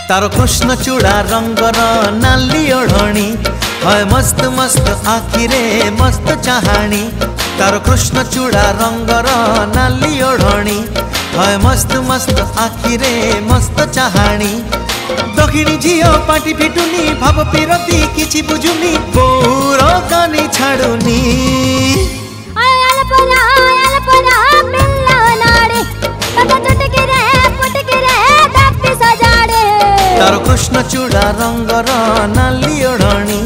तारो कृष्ण चूड़ा रंगर नाली ओढ़णी है मस्त मस्त आखिरे मस्त चाहाणी। तारो कृष्ण चूड़ा रंगर नाली ओढ़णी है मस्त मस्त आखिरे मस्त चाहाणी। दक्षिणी झील पाटी फिटुनी भाव पिरती किछि बुझुनी बोर कानी छाड़ुनी। तारो कृष्ण चूड़ा रंगर नाली ओढ़णी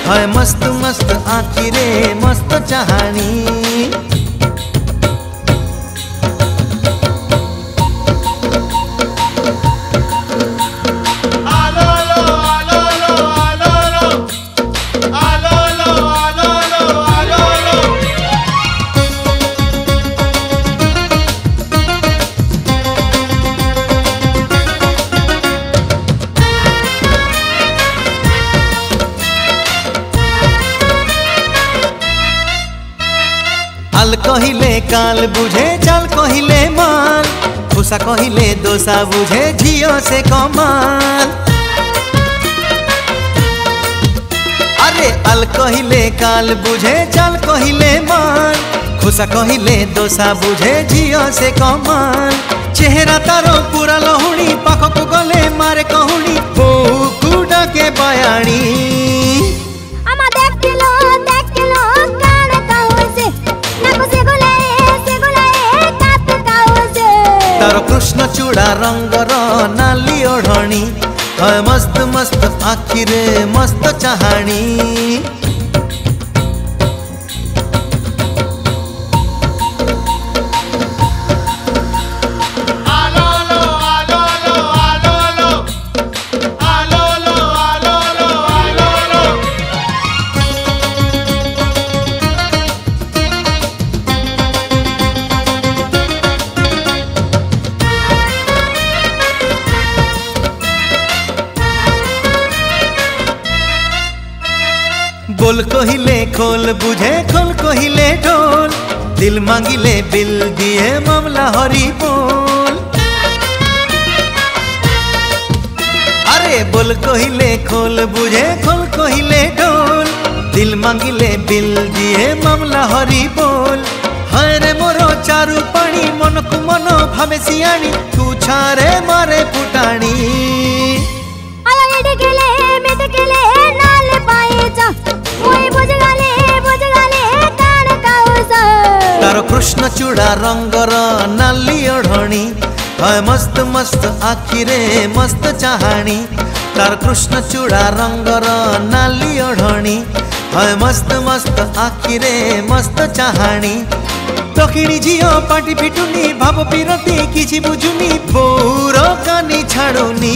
है मस्त मस्त आखिरे मस्त चाहाणी। हाल कहिले काल बुझे चाल कहिले माल खुशा कहिले दोसा बुझे झियो से कमाल। अरे अल कहिले काल बुझे चाल कहिले माल खुशा कहिले दोसा बुझे झियो से कमाल। चेहरा तारो पूरा लहुणी पाखक गले मारे कहूणी बहु कुडा के बयाणी। तारो कृष्ण चूड़ा रंगर नाली ओढ़णी है मस्त मस्त आखिरे मस्त चाहाणी। बोल कहिले खोल बुझे खोल कहिले ढोल दिल मांगिले बिल दिए मामला हरी बोल। अरे बोल कहिले खोल बुझे खोल कहिले ढोल दिल मांगिले बिल दिए मामला हरी बोल। हरे मोरो चारु पानी मन को मन भावे सियाणी तू छारे मारे फुटाणी। तारो कृष्ण चूड़ा रंगर नाली ओढ़णी है मस्त मस्त आखिरे मस्त चाहाणी। तारो कृष्ण चूड़ा रंगर नाली ओढ़णी है मस्त मस्त आखिरे मस्त चाहाणी। दक्षिणी झील पाटी फिटुनी भाव पिरती किछि बुझुनी बोर कानी छाड़ुनी।